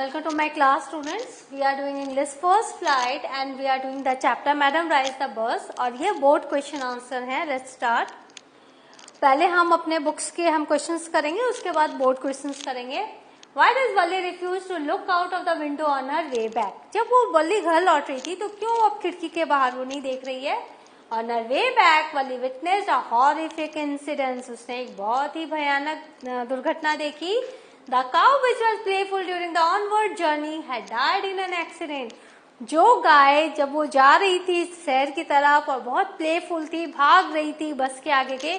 Welcome to my class students. We are doing English first flight and we are doing the chapter Madam Rise the Bus और ये board question answer है. Let's start. पहले हम अपने books के हम questions करेंगे, उसके बाद बोर्ड क्वेश्चंस करेंगे. Why does Valli refuse to look out of the window on her way back? जब वो वल्ली घर लौट रही थी तो क्यों अब खिड़की के बाहर वो नहीं देख रही है? On her way back, Valli witnessed a horrific incident. उसने एक बहुत ही भयानक दुर्घटना देखी. The cow which was playful during the onward journey had died in an accident. जो गाय जब वो जा रही थी शहर की तरफ और बहुत प्लेफुल थी, भाग रही थी बस के आगे के,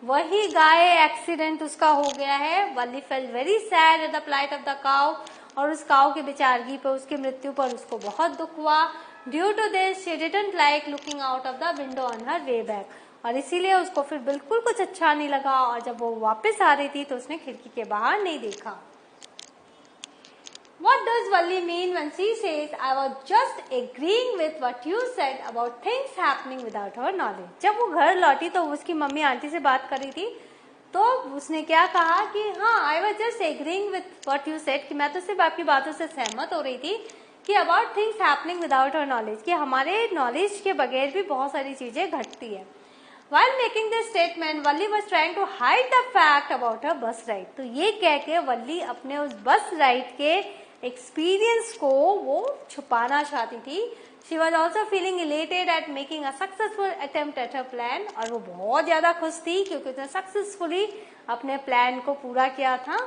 वही गाय एक्सीडेंट उसका हो गया है. Valli felt very sad at the plight of the cow. और उस काऊ की बेचारगी पर, उसकी मृत्यु पर उसको बहुत दुख हुआ. Due to this, she didn't like looking out of the window on her way back. और इसीलिए उसको फिर बिल्कुल कुछ अच्छा नहीं लगा और जब वो वापस आ रही थी तो उसने खिड़की के बाहर नहीं देखा. What does Valli mean when she says, I was just agreeing with what you said about things happening without her knowledge? जब वो घर लौटी तो उसकी मम्मी आंटी से बात कर रही थी तो उसने क्या कहा कि हाँ, I was just agreeing with what you said, कि मैं तो सिर्फ आपकी बातों से सहमत हो रही थी कि about things happening without her knowledge, कि हमारे नॉलेज के बगैर भी बहुत सारी चीजें घटती है. While making this statement, Valli was trying to hide the fact about her bus ride. तो ये कह के वल्ली अपने उस बस राइड के एक्सपीरियंस को वो छुपाना चाहती थी. She was also feeling elated at making a successful attempt at her plan. और वो बहुत ज्यादा खुश थी क्योंकि उसने सक्सेसफुली अपने प्लान को पूरा किया था.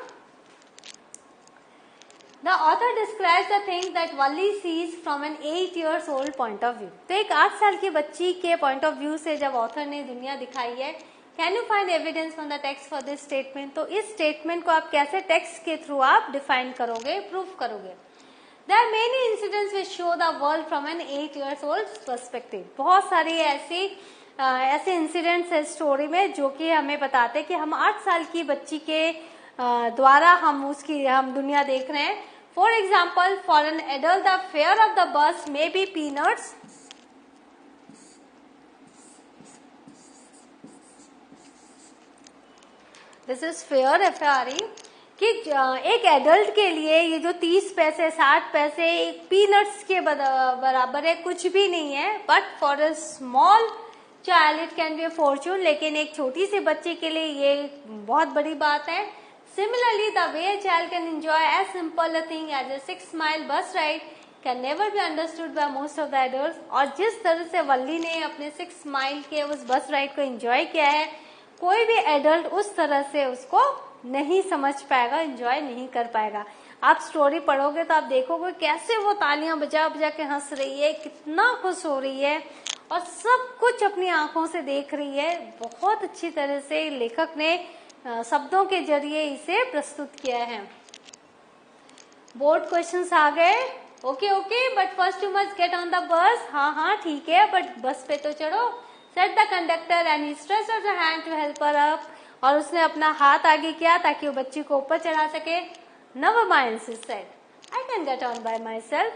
The author describes the things that Valli sees from an 8 years old point of view. तो एक 8 साल की बच्ची के पॉइंट ऑफ व्यू से जब ऑथर ने दुनिया दिखाई है. Can you find evidence from the text for this statement? तो इस स्टेटमेंट को आप कैसे टेक्स्ट के थ्रू आप डिफाइन करोगे, प्रूफ करोगे? There are many incidents which show the world from an 8 years old perspective. बहुत सारी ऐसे इंसिडेंट्स है स्टोरी में जो कि हमें बताते हैं कि हम 8 साल की बच्ची के द्वारा हम दुनिया देख रहे हैं. For example, for an adult, the fare of the bus may be peanuts. This is fare, F-A-R-E. कि एक एडल्ट के लिए ये जो 30 पैसे 60 पैसे एक पीनट्स के बराबर है, कुछ भी नहीं है. But for a small child it can be a Fortune. लेकिन एक छोटी सी बच्ची के लिए ये बहुत बड़ी बात है. Similarly, the way a child can enjoy as simple a thing as a 6-mile bus ride can never be understood by most of the adults. और जिस तरह से वल्ली ने अपने 6 माइल के उस बस राइड को एंजॉय किया है, कोई भी एडल्ट उस तरह से उसको नहीं समझ पाएगा, एंजॉय नहीं कर पाएगा. आप स्टोरी पढ़ोगे तो आप देखोगे कैसे वो तालियां बजा बजा के हंस रही है, कितना खुश हो रही है और सब कुछ अपनी आंखों से देख रही है. बहुत अच्छी तरह से लेखक ने शब्दों के जरिए इसे प्रस्तुत किया है. बोर्ड क्वेश्चंस आ गए. Okay but first you must get on the bus. हाँ ठीक है, बट बस पे तो चढ़ो. Said the conductor and he stretched out the hand to help her up. और उसने अपना हाथ आगे किया ताकि वो बच्ची को ऊपर चढ़ा सके. Never mind, she said, I can get on by my self.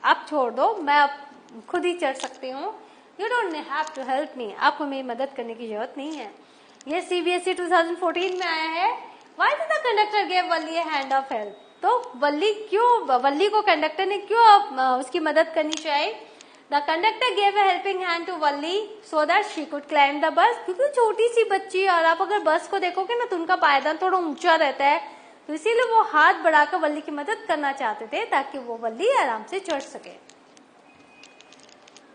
आप छोड़ दो, मैं अब खुद ही चढ़ सकती हूँ. You don't have to help me. आपको मेरी मदद करने की जरूरत नहीं है. ये CBSE 2014 में आया है. Why did the conductor give Valli a hand of help? तो वल्ली को कंडक्टर ने क्यों उसकी मदद करनी चाहिए? The conductor gave a helping hand to Valli so that she could climb the bus. क्योंकि छोटी सी बच्ची, और आप अगर बस को देखोगे ना तो उनका पायदान थोड़ा ऊंचा रहता है, तो इसीलिए वो हाथ बढ़ाकर वल्ली की मदद करना चाहते थे ताकि वो वल्ली आराम से चढ़ सके.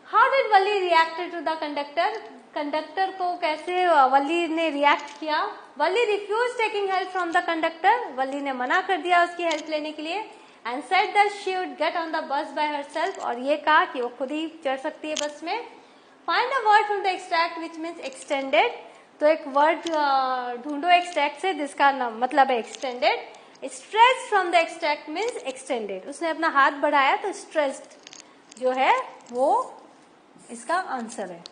How did Valli react to the conductor? Conductor को कैसे वल्ली ने रिएक्ट किया? Valli refuse taking help from the conductor. Valli ने मना कर दिया उसकी हेल्प लेने के लिए. And said that she would get on the bus by herself. और ये कहा कि वो खुद ही चढ़ सकती है बस में. Find a word from the extract which means extended. तो एक वर्ड ढूंढो एक्सट्रैक्ट से जिसका मतलब है extended. Stretched from the extract means extended. उसने अपना हाथ बढ़ाया तो स्ट्रेच्ड जो है वो इसका आंसर है.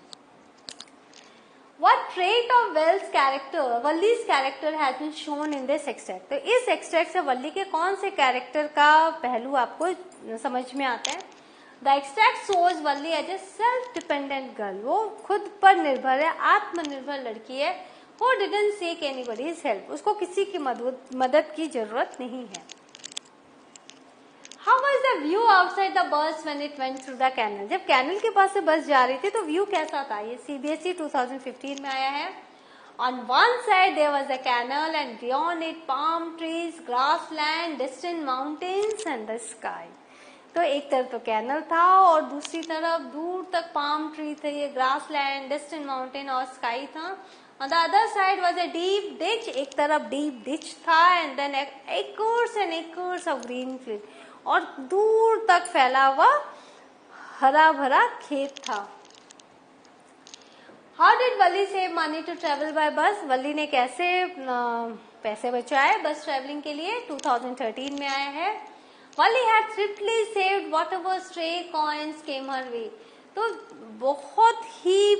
What trait of Valli's character has been shown in this extract? तो इस एक्सट्रैक्ट से वल्ली के कौन से कैरेक्टर का पहलू आपको समझ में आता है? The extract shows Valli as a self-dependent girl. वो खुद पर निर्भर है, आत्मनिर्भर लड़की है. Who didn't seek anybody's help. उसको किसी की मदद की जरूरत नहीं है. The view outside the bus when it went through the canal? जब कैनल के पास से बस जा रही थी तो व्यू कैसा था? ये CBSE 2015 में आया है. On one side there was a canal and beyond it palm trees, grassland, distant mountains and the sky. तो एक तरफ तो कैनल था और दूसरी तरफ दूर तक palm tree थे, ये grassland, distant mountain और sky था. On the other side was a deep ditch, एक तरफ deep ditch था and then acres and acres of green field. और दूर तक फैला हुआ हरा भरा खेत था. How did Valli save money to travel by bus? वल्ली ने कैसे पैसे बचाए बस ट्रेवलिंग के लिए? 2013 में आया है. Valli had thriftily saved whatever stray coins came her way. तो बहुत ही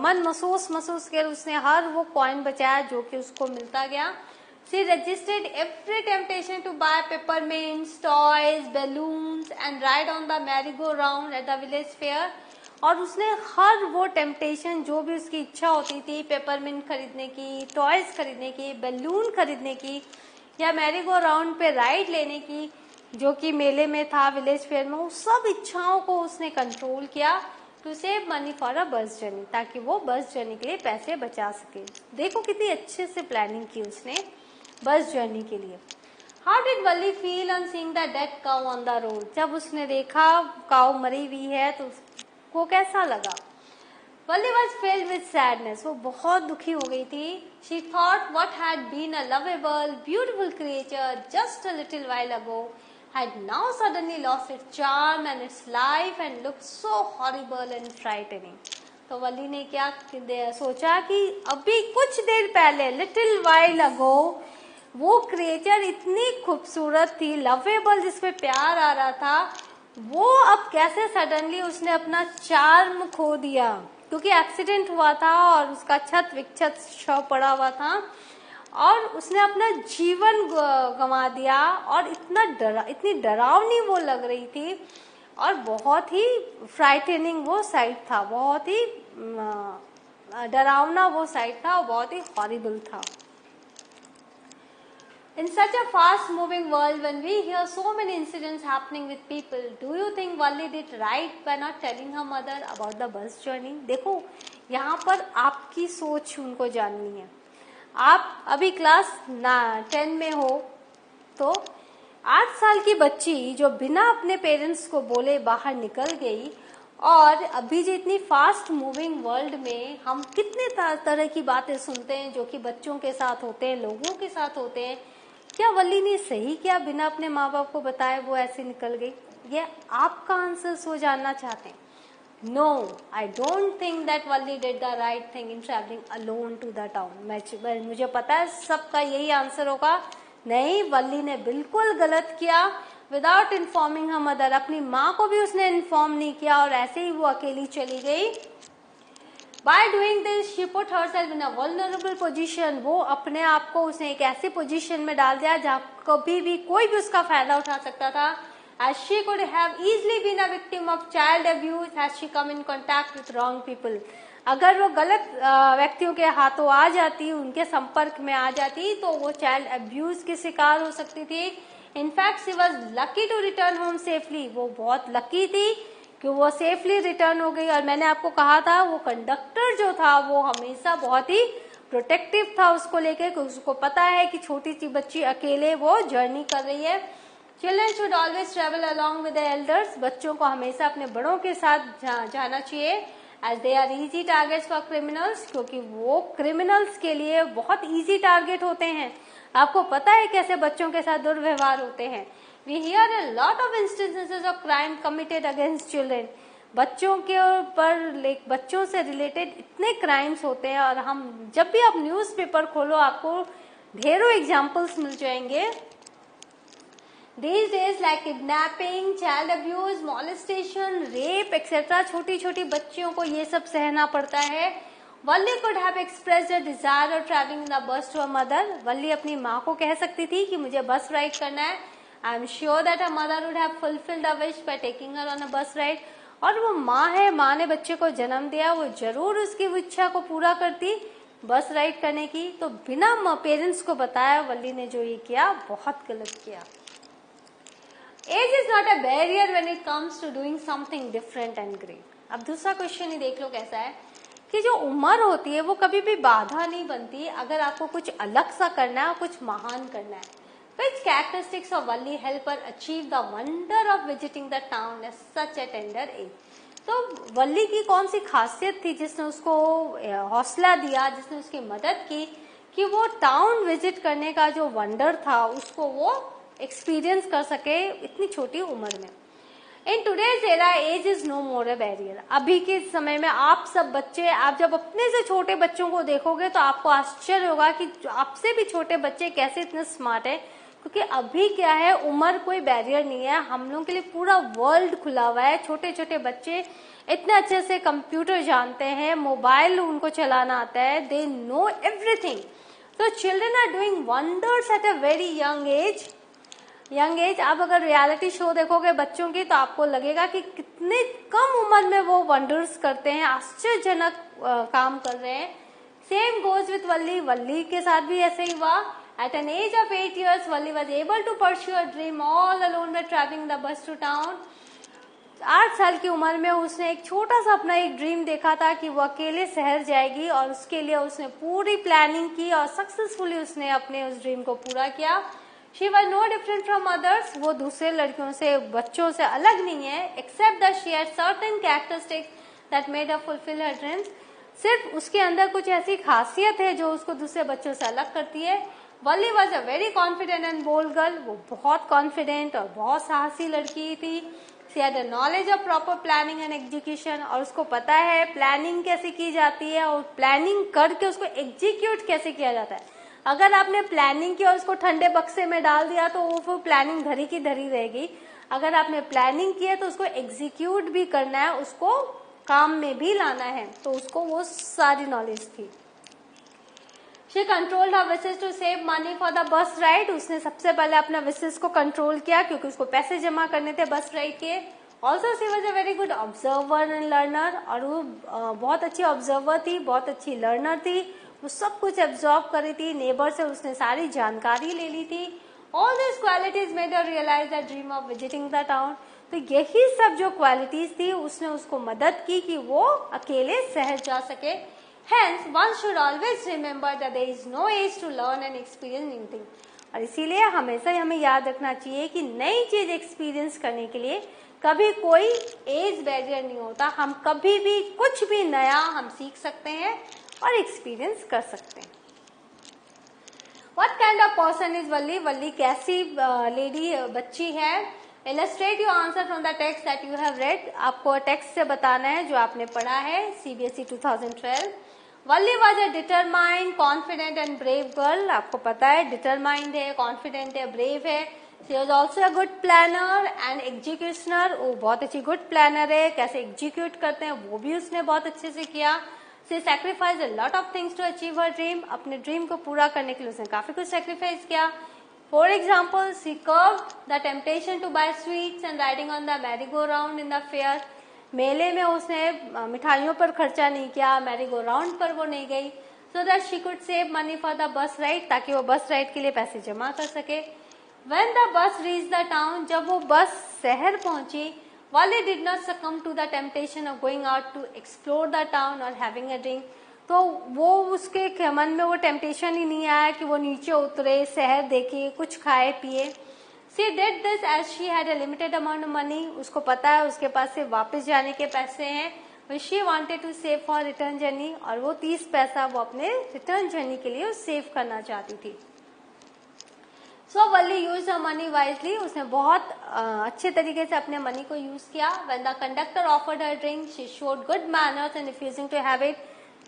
मन महसूस कर उसने हर वो कॉइन बचाया जो कि उसको मिलता गया. She resisted every temptation to buy peppermints, toys, balloons and ride on the merry-go-round at the village fair. और उसने हर वो टेम्पटेशन जो भी उसकी इच्छा होती थी, पेपरमिंट खरीदने की, टॉयज खरीदने की, बलून खरीदने की या मैरी गो राउंड पे राइड लेने की जो कि मेले में था, विलेज फेयर में, उस सब इच्छाओं को उसने कंट्रोल किया to save money for a bus journey, ताकि वो बस जर्नी के लिए पैसे बचा सके. देखो कितनी अच्छे से प्लानिंग की उसने बस जर्नी के लिए. How did Valli feel on seeing the dead cow on the road? जब उसने देखा काऊ मरी हुई है तो को कैसा लगा? Valli was filled with sadness. वो बहुत दुखी हो गई थी. She thought what had been a lovable, beautiful creature just a little while ago had now suddenly lost its charm and its life and looked so horrible and frightening. तो वल्ली ने क्या सोचा कि अभी कुछ देर पहले little while ago वो creature इतनी खूबसूरत थी, लवेबल, जिसपे प्यार आ रहा था, वो अब कैसे सडनली उसने अपना चार्म खो दिया क्योंकि एक्सीडेंट हुआ था और उसका छत विक्षत शव पड़ा हुआ था और उसने अपना जीवन गंवा दिया. और इतनी डरावनी वो लग रही थी और बहुत ही फ्राइटनिंग वो साइट था, बहुत ही डरावना वो साइट था और बहुत ही हॉरिबल था. In such a fast-moving world, when we hear so many incidents happening with people, do you think Valli did right by not telling her mother about the bus journey? देखो, यहाँ पर आपकी सोच उनको जाननी है. आप अभी क्लास 10 में हो तो 8 साल की बच्ची जो बिना अपने पेरेंट्स को बोले बाहर निकल गई, और अभी जो इतनी फास्ट मूविंग वर्ल्ड में हम कितने तरह की बातें सुनते हैं जो कि बच्चों के साथ होते हैं, लोगों के साथ होते हैं. क्या वल्ली ने सही किया बिना अपने माँ बाप को बताए वो ऐसे निकल गई? ये आपका आंसर वो जानना चाहते हैं. No, I don't think that Valli did the right thing in travelling alone to the town. मुझे पता है सबका यही आंसर होगा. नहीं, वल्ली ने बिल्कुल गलत किया. विदाउट इन्फॉर्मिंग हर मदर, अपनी माँ को भी उसने इन्फॉर्म नहीं किया और ऐसे ही वो अकेली चली गई. By doing this, she put herself in a vulnerable position. वो अपने आप को उसने एक ऐसी पोजीशन में डाल दिया जहाँ कभी भी कोई भी उसका फायदा उठा सकता था. As she could have easily been a victim of child abuse had she come in contact with wrong people. अगर वो गलत व्यक्तियों के हाथों आ जाती, उनके संपर्क में आ जाती, तो वो चाइल्ड अब्यूज की शिकार हो सकती थी. In fact she was lucky to return home safely. वो बहुत लकी थी कि वो सेफली रिटर्न हो गई. और मैंने आपको कहा था वो कंडक्टर जो था वो हमेशा बहुत ही प्रोटेक्टिव था उसको लेके, क्योंकि उसको पता है कि छोटी सी बच्ची अकेले वो जर्नी कर रही है. Children should always travel along with the elders. बच्चों को हमेशा अपने बड़ों के साथ जाना चाहिए, as they are easy targets for criminals, क्योंकि वो क्रिमिनल्स के लिए बहुत इजी टारगेट होते हैं. आपको पता है कैसे बच्चों के साथ दुर्व्यवहार होते हैं. We hear a lot of instances of crime committed against children. बच्चों के ऊपर, बच्चों से रिलेटेड इतने क्राइम्स होते हैं और हम जब भी आप न्यूज़पेपर खोलो आपको ढेरों एग्जाम्पल्स मिल जाएंगे. These days like kidnapping, child abuse, molestation, rape, etc. छोटी छोटी बच्चियों को ये सब सहना पड़ता है. Valli could have expressed a desire of traveling in the bus to her mother. वल्ली अपनी माँ को कह सकती थी कि मुझे बस राइड करना है. I am sure that her mother would have fulfilled her wish by taking her on a bus ride. और वो माँ है, माँ ने बच्चे को जन्म दिया, वो जरूर उसकी इच्छा को पूरा करती बस राइड करने की. तो बिना पेरेंट्स को बताया वल्ली ने जो ये किया बहुत गलत किया. Age is not a barrier when it comes to doing something different and great. अब दूसरा क्वेश्चन ही देख लो कैसा है कि जो उम्र होती है वो कभी भी बाधा नहीं बनती अगर आपको कुछ अलग सा करना है और कुछ महान करना है। Which characteristics of Valli help her achieve the wonder of visiting the town at such a tender age? तो वल्ली की कौन सी खासियत थी जिसने उसको हौसला दिया, जिसने उसकी मदद की कि वो टाउन विजिट करने का जो वंडर था उसको वो एक्सपीरियंस कर सके इतनी छोटी उम्र में। In today's era age is no more a barrier. अभी के समय में आप सब बच्चे, आप जब अपने से छोटे बच्चों को देखोगे तो आपको आश्चर्य होगा कि आपसे भी छोटे बच्चे कैसे इतने स्मार्ट है, क्योंकि अभी क्या है, उम्र कोई बैरियर नहीं है, हम लोगों के लिए पूरा वर्ल्ड खुला हुआ है। छोटे छोटे बच्चे इतने अच्छे से कंप्यूटर जानते हैं, मोबाइल उनको चलाना आता है, दे नो एवरीथिंग। तो children are doing wonders at a very young age. आप अगर रियलिटी शो देखोगे बच्चों की तो आपको लगेगा कि कितने कम उम्र में वो वंडर्स करते हैं, आश्चर्यजनक काम कर रहे हैं। सेम गोज विथ वल्ली। वल्ली के साथ भी ऐसे ही हुआ। At an age of 8 years, Valli was able to pursue a dream all alone by traveling the bus to town. 8 साल की उम्र में उसने एक छोटा सा अपना एक ड्रीम देखा था कि वो अकेले शहर जाएगी और उसके लिए उसने पूरी प्लानिंग की और सक्सेसफुली उसने अपने उस ड्रीम को पूरा किया। She was no different from others. वो दूसरे लड़कियों से, बच्चों से अलग नहीं है, except that she had certain characteristics that made her fulfill her dreams. सिर्फ उसके अंदर कुछ ऐसी खासियत है जो उसको दूसरे बच्चों से अलग करती है। Valli was a very confident and bold girl. वो बहुत कॉन्फिडेंट और बहुत साहसी लड़की थी। She had a knowledge of proper planning and execution. और उसको पता है प्लानिंग कैसे की जाती है और प्लानिंग करके उसको एग्जीक्यूट कैसे किया जाता है। अगर आपने प्लानिंग की और उसको ठंडे बक्से में डाल दिया तो वो फिर प्लानिंग धरी की धरी रहेगी। अगर आपने प्लानिंग की है तो उसको एग्जीक्यूट भी करना है, उसको काम में भी लाना है, तो उसको वो सारी नॉलेज थी। She controlled her wishes to save money for the bus ride. उसने सबसे पहले अपना विशेष को कंट्रोल किया क्योंकि उसको पैसे जमा करने थे बस राइड के। Also she was a very good observer and learner. और वो बहुत अच्छी ऑब्जर्वर थी, बहुत अच्छी लर्नर थी। वो सब कुछ एब्जॉर्व कर रही थी, नेबर से उसने सारी जानकारी ले ली थी। All this qualities made her realise the dream of visiting the town. तो यही सब जो क्वालिटीज थी उसने उसको मदद की कि वो अकेले शहर जा सके। Hence, one should always remember that there is no age to learn and experience new thing. और इसीलिए हमेशा हमें याद रखना चाहिए कि नई चीज एक्सपीरियंस करने के लिए कभी कोई एज बैरियर नहीं होता। हम कभी भी कुछ भी नया हम सीख सकते हैं और एक्सपीरियंस कर सकते हैं। What kind of person is Valli? वल्ली कैसी लेडी बच्ची है? Illustrate your answer from the text that you have read. आपको टेक्स्ट से बताना है जो आपने पढ़ा है CBSE 2012। Valli was a determined, confident and brave girl. आपको पता है डिटरमाइंड है, कॉन्फिडेंट है, ब्रेव है। She was also a good planner and executioner. वो बहुत अच्छी गुड प्लानर है, कैसे एग्जीक्यूट करते हैं वो भी उसने बहुत अच्छे से किया। She sacrifice a lot of things to achieve her dream. अपने ड्रीम को पूरा करने के लिए उसने काफी कुछ सैक्रिफाइस किया। For example, she curbed the temptation to buy sweets and riding on the merry go round in the fair. मेले में उसने मिठाइयों पर खर्चा नहीं किया, मैरी गो राउंड पर वो नहीं गई, so that she could save money for the bus ride, ताकि वो बस राइड के लिए पैसे जमा कर सके। When the bus reach the town, जब वो बस शहर पहुंची, Valli did not succumb to the temptation of going out to explore the town or having a drink. तो वो उसके मन में वो टेम्पटेशन ही नहीं आया कि वो नीचे उतरे, शहर देखे, कुछ खाए पिए। She did this as she had a limited amount of money. उसको पता है उसके पास से वापस जाने के पैसे हैं, but she wanted to save for return journey, और वो 30 पैसा वो अपने रिटर्न जर्नी के लिए सेव करना चाहती थी। So Valli used her money wisely. उसने बहुत अच्छे तरीके से अपने मनी को यूज किया। When the conductor offered her drink, she showed good manners in refusing to have it.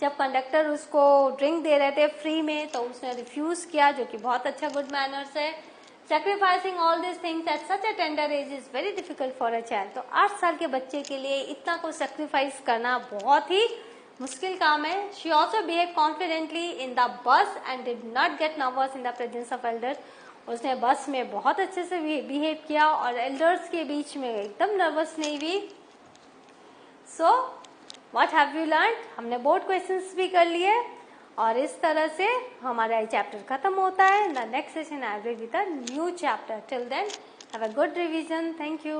जब कंडक्टर उसको ड्रिंक दे रहे थे फ्री में तो उसने रिफ्यूज किया, जो कि बहुत अच्छा गुड मैनर्स है। Sacrificing all these things at such a tender age is very difficult for a child. तो 8 साल के बच्चे के लिए इतना कुछ सेक्रीफाइस करना बहुत ही मुश्किल काम है। She also behaved confidently in the bus and did not get nervous in the presence of elders. उसने बस में बहुत अच्छे से बिहेव किया और एल्डर्स के बीच में एकदम नर्वस नहीं हुई। So what have you learn? हमने बोर्ड क्वेश्चंस भी कर लिए और इस तरह से हमारा ये चैप्टर खत्म होता है। The next session I will with a new chapter. Till then have a good revision. Thank you.